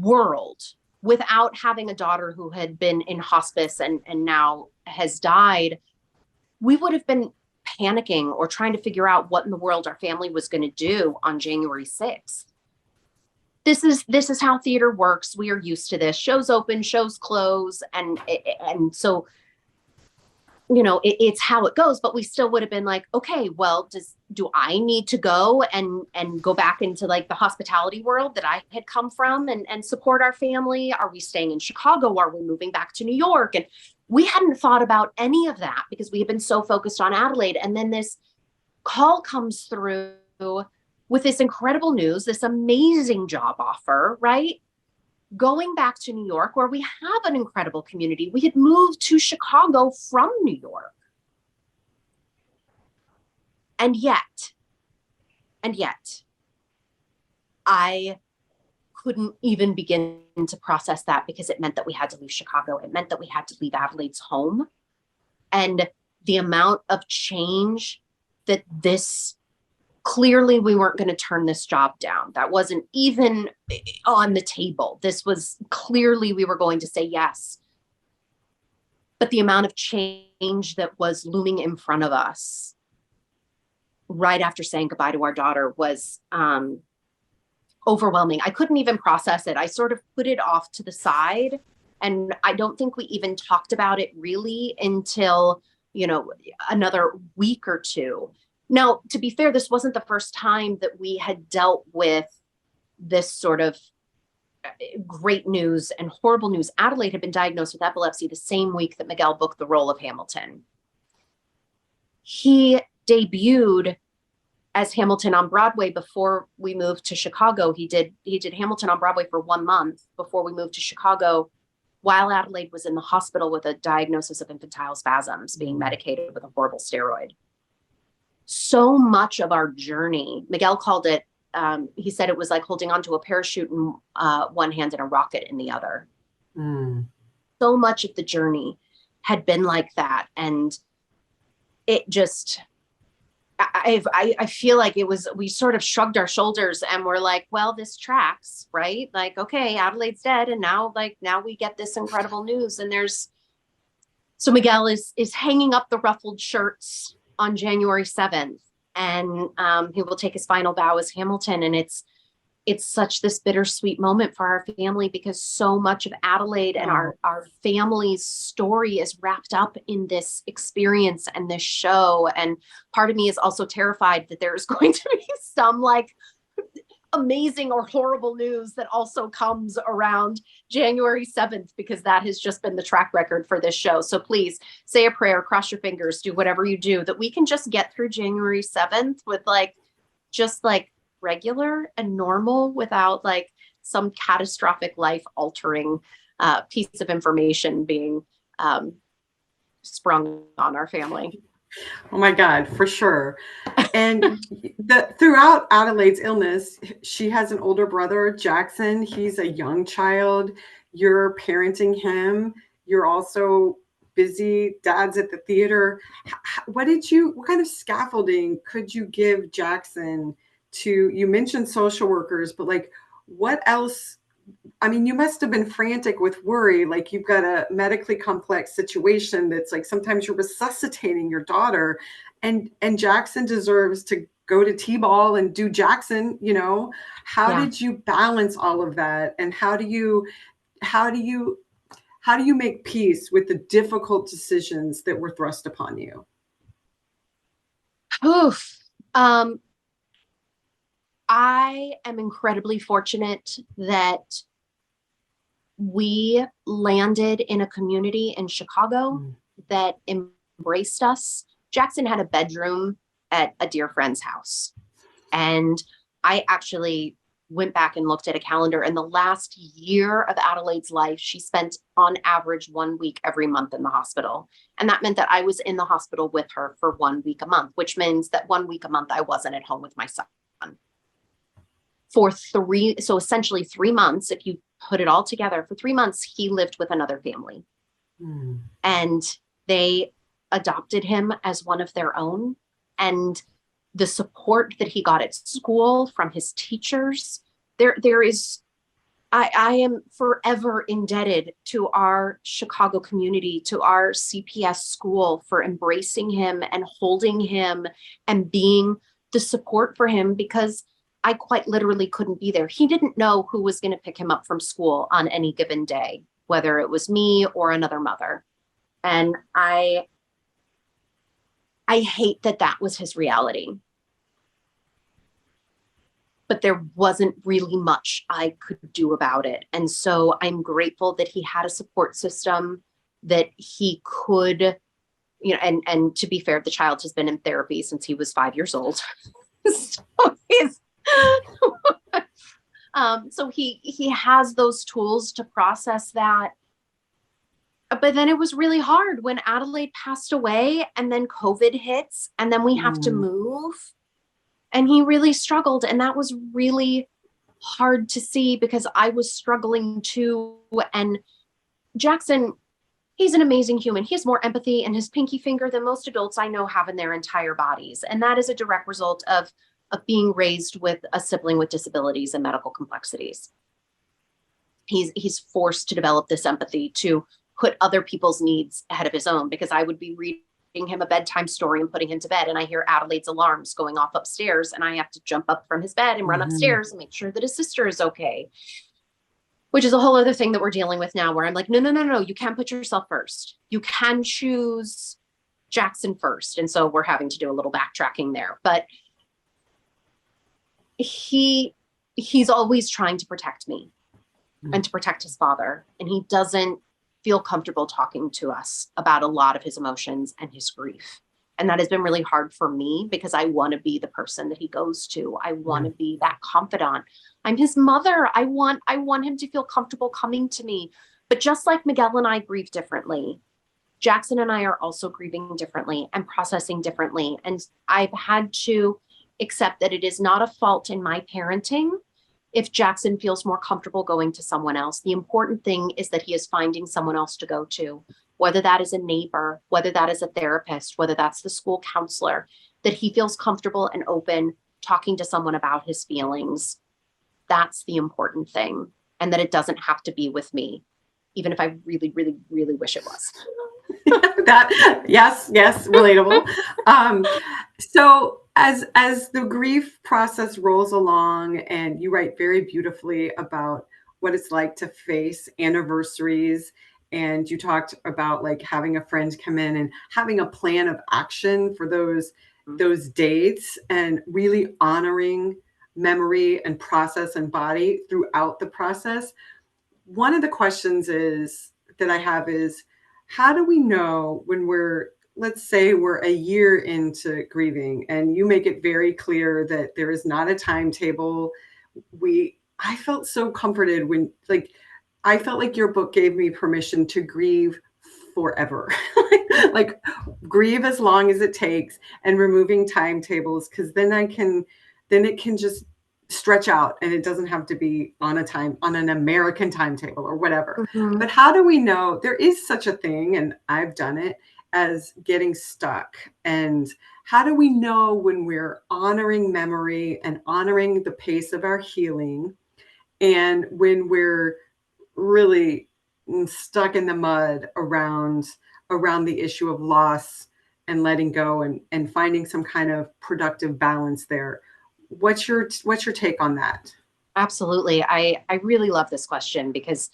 world, without having a daughter who had been in hospice and now has died, we would have been panicking or trying to figure out what in the world our family was going to do on January 6th. This is how theater works. We are used to this. Shows open, shows close. And so, it's how it goes, but we still would have been like, okay, well, do I need to go and go back into like the hospitality world that I had come from and support our family? Are we staying in Chicago? Are we moving back to New York? And we hadn't thought about any of that because we had been so focused on Adelaide. And then this call comes through with this incredible news, this amazing job offer, right? Going back to New York, where we have an incredible community. We had moved to Chicago from New York. And yet, I couldn't even begin to process that because it meant that we had to leave Chicago. It meant that we had to leave Adelaide's home. And the amount of change that clearly we weren't going to turn this job down. That wasn't even on the table. This was clearly we were going to say yes. But the amount of change that was looming in front of us right after saying goodbye to our daughter was overwhelming. I couldn't even process it. I sort of put it off to the side. And I don't think we even talked about it really until, another week or two. Now, to be fair, this wasn't the first time that we had dealt with this sort of great news and horrible news. Adelaide had been diagnosed with epilepsy the same week that Miguel booked the role of Hamilton. He debuted as Hamilton on Broadway before we moved to Chicago. He did Hamilton on Broadway for 1 month before we moved to Chicago, while Adelaide was in the hospital with a diagnosis of infantile spasms, being medicated with a horrible steroid. So much of our journey, Miguel called it, he said it was like holding onto a parachute in one hand and a rocket in the other. so much of the journey had been like that. And it just, I feel like we sort of shrugged our shoulders and we're like, well, this tracks, right? Like, okay, Adelaide's dead. And now we get this incredible news. And so Miguel is hanging up the ruffled shirts on January 7th. And he will take his final bow as Hamilton. And it's such this bittersweet moment for our family, because so much of Adelaide and our family's story is wrapped up in this experience and this show. And part of me is also terrified that there's going to be some like amazing or horrible news that also comes around January 7th, because that has just been the track record for this show. So please say a prayer, cross your fingers, do whatever you do, that we can just get through January 7th with just regular and normal, without like some catastrophic life altering piece of information being sprung on our family. Oh my God, for sure. And throughout Adelaide's illness, she has an older brother, Jackson. He's a young child. You're parenting him. You're also busy. Dad's at the theater. What kind of scaffolding could you give Jackson you mentioned social workers, but like what else? I mean, you must have been frantic with worry. Like you've got a medically complex situation that's like sometimes you're resuscitating your daughter, and Jackson deserves to go to T-ball and do Jackson, How did you balance all of that? And how do you make peace with the difficult decisions that were thrust upon you? Oof. I am incredibly fortunate that we landed in a community in Chicago that embraced us. Jackson had a bedroom at a dear friend's house. And I actually went back and looked at a calendar, and the last year of Adelaide's life, she spent on average 1 week every month in the hospital. And that meant that I was in the hospital with her for 1 week a month, which means that 1 week a month, I wasn't at home with my son. So essentially 3 months, if you put it all together, for 3 months, he lived with another family. And they adopted him as one of their own. And the support that he got at school from his teachers, I am forever indebted to our Chicago community, to our CPS school, for embracing him and holding him and being the support for him, because I quite literally couldn't be there. He didn't know who was going to pick him up from school on any given day, whether it was me or another mother. And I hate that was his reality. But there wasn't really much I could do about it. And so I'm grateful that he had a support system, that he could, and to be fair, the child has been in therapy since he was 5 years old. So he has those tools to process that. But then it was really hard when Adelaide passed away, and then COVID hits, and then we have to move. And he really struggled. And that was really hard to see, because I was struggling too. And Jackson, he's an amazing human. He has more empathy in his pinky finger than most adults I know have in their entire bodies. And that is a direct result of being raised with a sibling with disabilities and medical complexities. He's forced to develop this empathy to put other people's needs ahead of his own, because I would be reading him a bedtime story and putting him to bed, and I hear Adelaide's alarms going off upstairs, and I have to jump up from his bed and run upstairs and make sure that his sister is okay, which is a whole other thing that we're dealing with now, where I'm like, no, you can't put yourself first. You can choose Jackson first. And so we're having to do a little backtracking there, but he's always trying to protect me and to protect his father. And he doesn't feel comfortable talking to us about a lot of his emotions and his grief. And that has been really hard for me, because I want to be the person that he goes to. I want to be that confidant. I'm his mother. I want him to feel comfortable coming to me. But just like Miguel and I grieve differently, Jackson and I are also grieving differently and processing differently. And I've had to accept that it is not a fault in my parenting, if Jackson feels more comfortable going to someone else. The important thing is that he is finding someone else to go to, whether that is a neighbor, whether that is a therapist, whether that's the school counselor, that he feels comfortable and open talking to someone about his feelings. That's the important thing. And that it doesn't have to be with me, even if I really, really, really wish it was. Yes, relatable. So as the grief process rolls along, and you write very beautifully about what it's like to face anniversaries, and you talked about like having a friend come in and having a plan of action for those dates, and really honoring memory and process and body throughout the process. One of the questions that I have is, how do we know when let's say we're a year into grieving, and you make it very clear that there is not a timetable. I felt so comforted when, like, I felt like your book gave me permission to grieve forever. Like, grieve as long as it takes, and removing timetables, because then it can just stretch out, and it doesn't have to be on an American timetable or whatever. Mm-hmm. But how do we know there is such a thing, and I've done it, as getting stuck? And how do we know when we're honoring memory and honoring the pace of our healing, and when we're really stuck in the mud around the issue of loss and letting go, and finding some kind of productive balance there? What's your take on that? Absolutely. I really love this question, because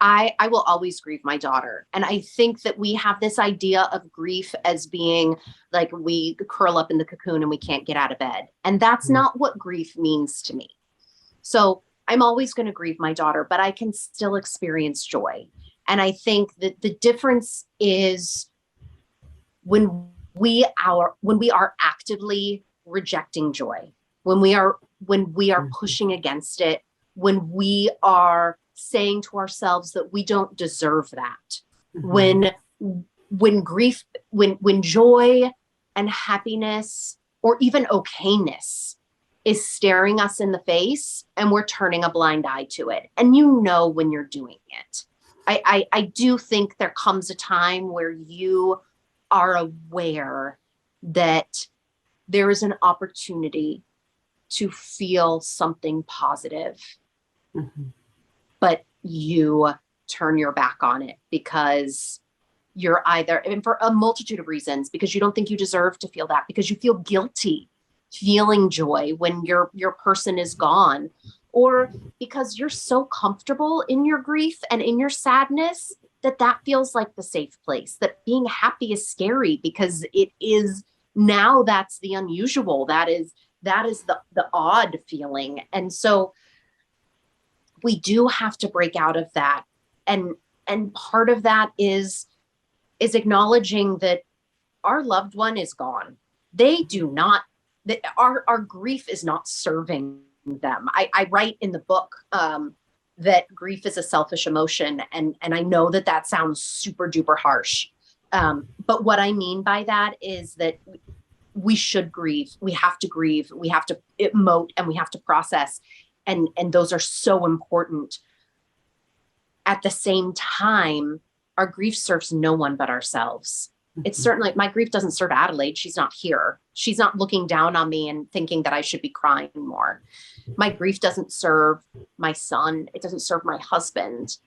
I will always grieve my daughter. And I think that we have this idea of grief as being like we curl up in the cocoon and we can't get out of bed. And that's not what grief means to me. So I'm always going to grieve my daughter, but I can still experience joy. And I think that the difference is when we are actively rejecting joy, when we are pushing against it, when we are saying to ourselves that we don't deserve that, when grief, when joy and happiness, or even okayness, is staring us in the face and we're turning a blind eye to it. And when you're doing it. I do think there comes a time where you are aware that there is an opportunity to feel something positive, but you turn your back on it because you're and for a multitude of reasons, because you don't think you deserve to feel that, because you feel guilty feeling joy when your person is gone, or because you're so comfortable in your grief and in your sadness that feels like the safe place, that being happy is scary because it is now. That's the unusual. That is the odd feeling. And so we do have to break out of that. And part of that is acknowledging that our loved one is gone. They do not, our grief is not serving them. I write in the book that grief is a selfish emotion. And I know that sounds super duper harsh. But what I mean by that is that we should grieve. We have to grieve. We have to emote, and we have to process. And those are so important. At the same time, our grief serves no one but ourselves. It's certainly, my grief doesn't serve Adelaide. She's not here. She's not looking down on me and thinking that I should be crying more. My grief doesn't serve my son. It doesn't serve my husband.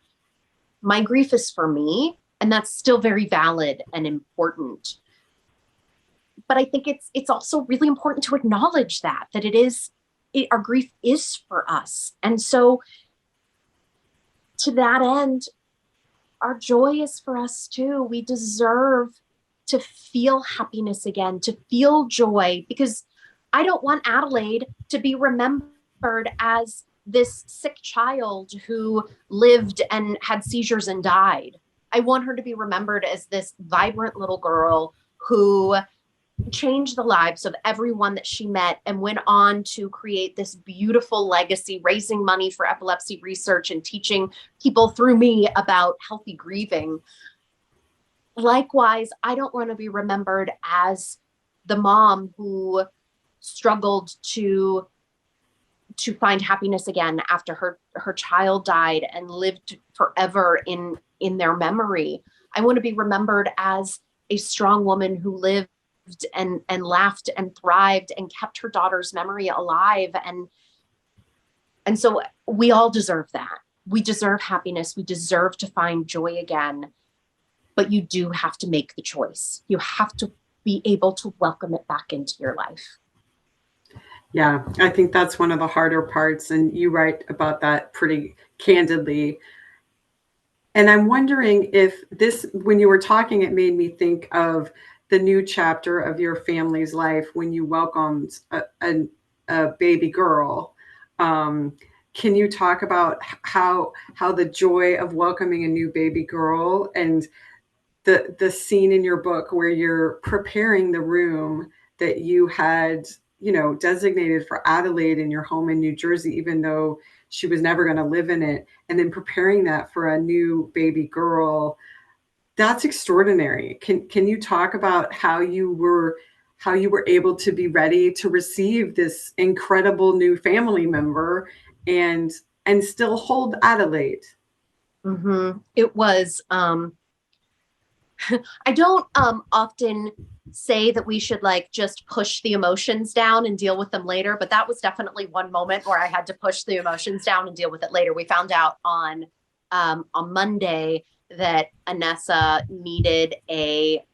My grief is for me, and that's still very valid and important. But I think it's also really important to acknowledge that our grief is for us. And so to that end, our joy is for us too. We deserve to feel happiness again, to feel joy, because I don't want Adelaide to be remembered as this sick child who lived and had seizures and died. I want her to be remembered as this vibrant little girl who changed the lives of everyone that she met and went on to create this beautiful legacy, raising money for epilepsy research and teaching people through me about healthy grieving. Likewise, I don't want to be remembered as the mom who struggled to to find happiness again after her child died and lived forever in their memory. I want to be remembered as a strong woman who lived and laughed and thrived and kept her daughter's memory alive. And so we all deserve that. We deserve happiness. We deserve to find joy again. But you do have to make the choice. You have to be able to welcome it back into your life. Yeah, I think that's one of the harder parts. And you write about that pretty candidly. And I'm wondering if this, when you were talking, it made me think of the new chapter of your family's life when you welcomed a baby girl. Can you talk about how the joy of welcoming a new baby girl and the scene in your book where you're preparing the room that you had, designated for Adelaide in your home in New Jersey, even though she was never going to live in it, and then preparing that for a new baby girl? That's extraordinary. Can you talk about how you were able to be ready to receive this incredible new family member and still hold Adelaide? Mm-hmm. It was, I don't often say that we should just push the emotions down and deal with them later, but that was definitely one moment where I had to push the emotions down and deal with it later. We found out on Monday that Anessa needed a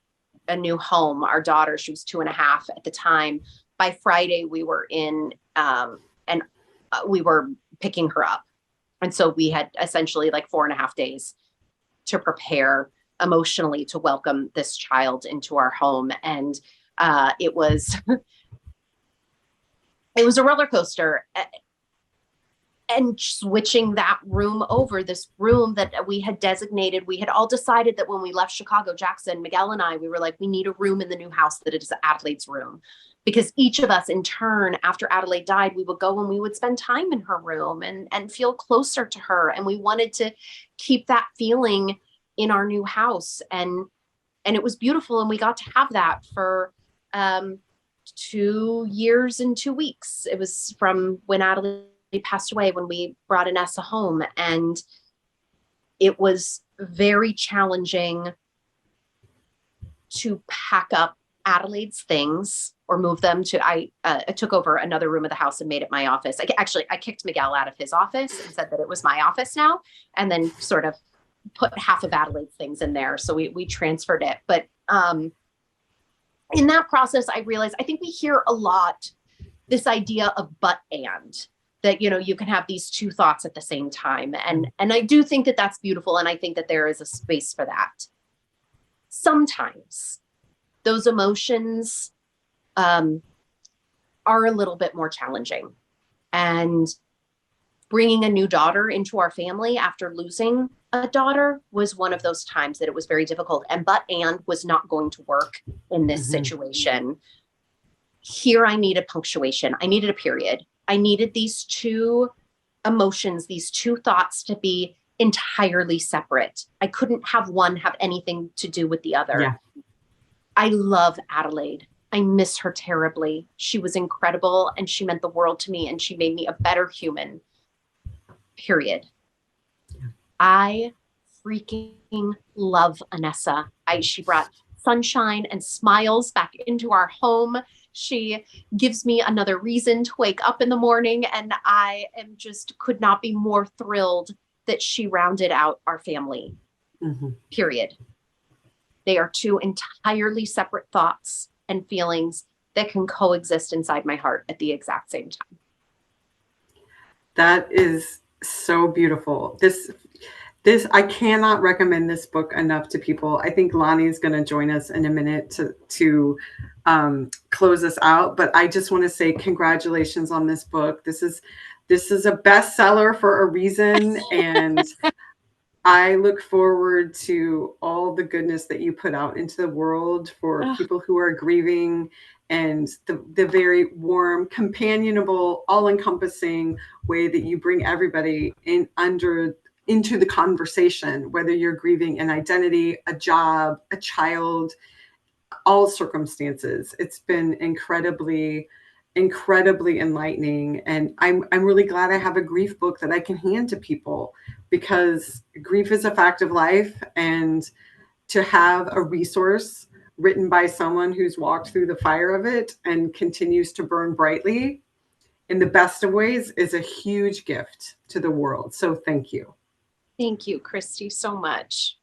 new home. Our daughter, she was 2.5 at the time. By Friday, we were in and we were picking her up. And so we had essentially 4.5 days to prepare emotionally to welcome this child into our home. And it was a roller coaster. And switching that room over, this room that we had designated, we had all decided that when we left Chicago, Jackson, Miguel and I, we were like, we need a room in the new house that is Adelaide's room. Because each of us in turn, after Adelaide died, we would go and we would spend time in her room and feel closer to her. And we wanted to keep that feeling in our new house. And it was beautiful. And we got to have that for 2 years and 2 weeks. It was from when Adelaide passed away, when we brought Anessa home. And it was very challenging to pack up Adelaide's things or move them to, I took over another room of the house and made it my office. I kicked Miguel out of his office and said that it was my office now, and then sort of put half of Adelaide's things in there. So we transferred it. But in that process, I realized, I think we hear a lot this idea of but and, that, you can have these two thoughts at the same time. And I do think that that's beautiful. And I think that there is a space for that. Sometimes those emotions are a little bit more challenging. And bringing a new daughter into our family after losing a daughter was one of those times that it was very difficult. And was not going to work in this situation. Here I needed punctuation. I needed a period. I needed these two emotions, these two thoughts to be entirely separate. I couldn't have one have anything to do with the other. Yeah. I love Adelaide. I miss her terribly. She was incredible and she meant the world to me and she made me a better human, period. Yeah. I freaking love Anessa. She brought sunshine and smiles back into our home. She gives me another reason to wake up in the morning. And I am just could not be more thrilled that she rounded out our family, period. They are two entirely separate thoughts and feelings that can coexist inside my heart at the exact same time. That is so beautiful. This I cannot recommend this book enough to people. I think Lonnie is going to join us in a minute to close us out. But I just want to say congratulations on this book. This is a bestseller for a reason, and I look forward to all the goodness that you put out into the world for people who are grieving, and the very warm, companionable, all-encompassing way that you bring everybody into the conversation, whether you're grieving an identity, a job, a child, all circumstances. It's been incredibly incredibly enlightening. And I'm really glad I have a grief book that I can hand to people, because grief is a fact of life. And to have a resource written by someone who's walked through the fire of it and continues to burn brightly in the best of ways is a huge gift to the world. So thank you. Thank you, Christie, so much.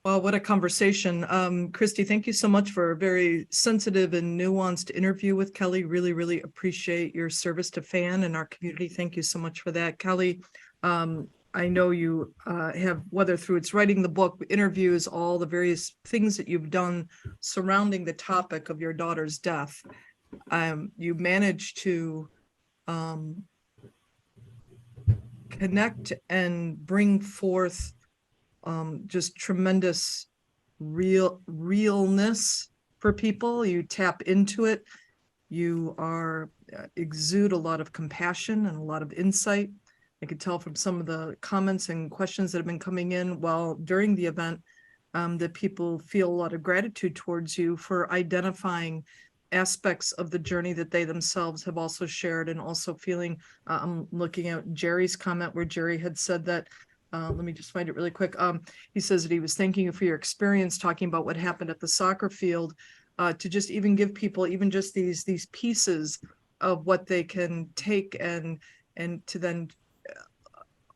Well, what a conversation. Christie, thank you so much for a very sensitive and nuanced interview with Kelly. Really, really appreciate your service to FAN and our community. Thank you so much for that. Kelly, I know you have, whether through its writing the book, interviews, all the various things that you've done surrounding the topic of your daughter's death, you managed to connect and bring forth just tremendous realness for people. You tap into it. You are exude a lot of compassion and a lot of insight. I could tell from some of the comments and questions that have been coming in while during the event that people feel a lot of gratitude towards you for identifying aspects of the journey that they themselves have also shared, and also feeling, I'm looking at Jerry's comment where Jerry had said that, let me just find it really quick. He says that he was thanking you for your experience talking about what happened at the soccer field, to just even give people even just these pieces of what they can take and to then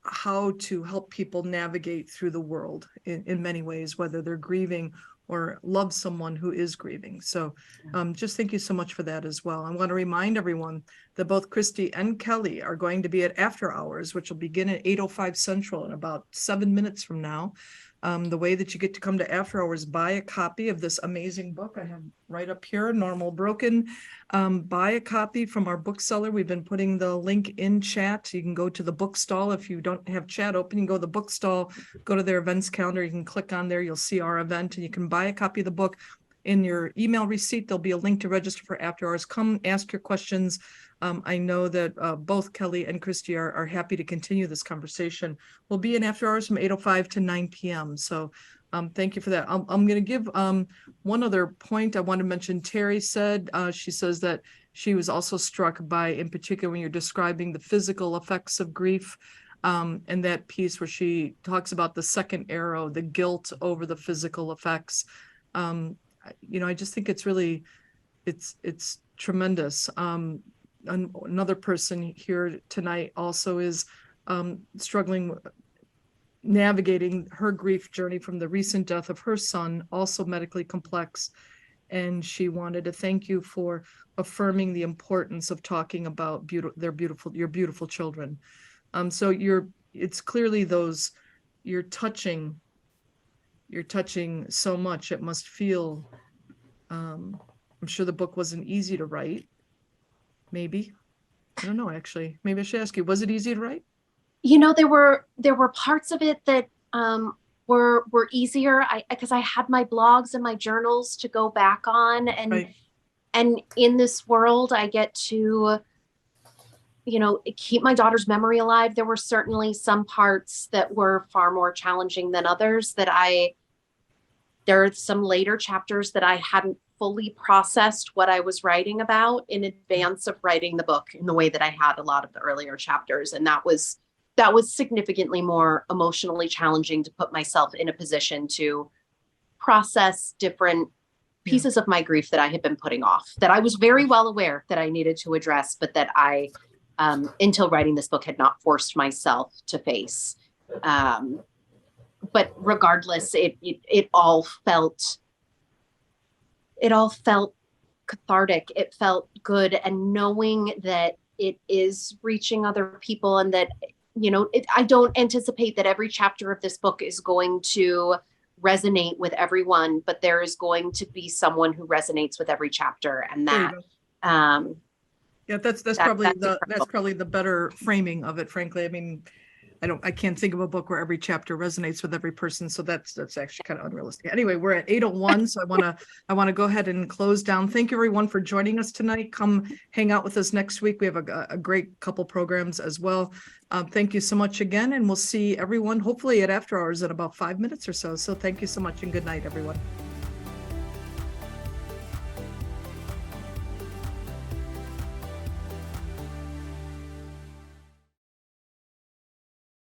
how to help people navigate through the world in many ways, whether they're grieving or love someone who is grieving. So just thank you so much for that as well. I want to remind everyone that both Christie and Kelly are going to be at After Hours, which will begin at 8:05 Central in about 7 minutes from now. The way that you get to come to After Hours, buy a copy of this amazing book I have right up here, Normal Broken. Buy a copy from our bookseller. We've been putting the link in chat. You can go to the bookstall. If you don't have chat open, you can go to the bookstall, go to their events calendar. You can click on there. You'll see our event, and you can buy a copy of the book. In your email receipt, there'll be a link to register for After Hours. Come ask your questions. I know that both Kelly and Christie are happy to continue this conversation. We'll be in After Hours from 8:05 to 9 p.m. So thank you for that. I'm going to give one other point I want to mention. Terry said, she says that she was also struck by, in particular, when you're describing the physical effects of grief, and that piece where she talks about the second arrow, the guilt over the physical effects. I just think it's really, it's tremendous. Another person here tonight also is struggling, navigating her grief journey from the recent death of her son, also medically complex. And she wanted to thank you for affirming the importance of talking about your beautiful children. So it's clearly those, you're touching so much. It must feel, I'm sure the book wasn't easy to write. Maybe, I don't know, actually, maybe I should ask you, was it easy to write? There were parts of it that were easier, because I had my blogs and my journals to go back on, and Right. And in this world, I get to, keep my daughter's memory alive. There were certainly some parts that were far more challenging than others there are some later chapters that I hadn't fully processed what I was writing about in advance of writing the book in the way that I had a lot of the earlier chapters. And that was significantly more emotionally challenging, to put myself in a position to process different pieces of my grief that I had been putting off, that I was very well aware that I needed to address, but that I, until writing this book, had not forced myself to face. But regardless, it all felt cathartic. It felt good. And knowing that it is reaching other people, and that, I don't anticipate that every chapter of this book is going to resonate with everyone, but there is going to be someone who resonates with every chapter. And that, yeah, that's probably the better framing of it, frankly. I mean, I can't think of a book where every chapter resonates with every person. So that's actually kind of unrealistic. Anyway, we're at 8:01. So I want to go ahead and close down. Thank you everyone for joining us tonight. Come hang out with us next week. We have a great couple programs as well. Thank you so much again. And we'll see everyone hopefully at After Hours in about 5 minutes or so. So thank you so much and good night, everyone.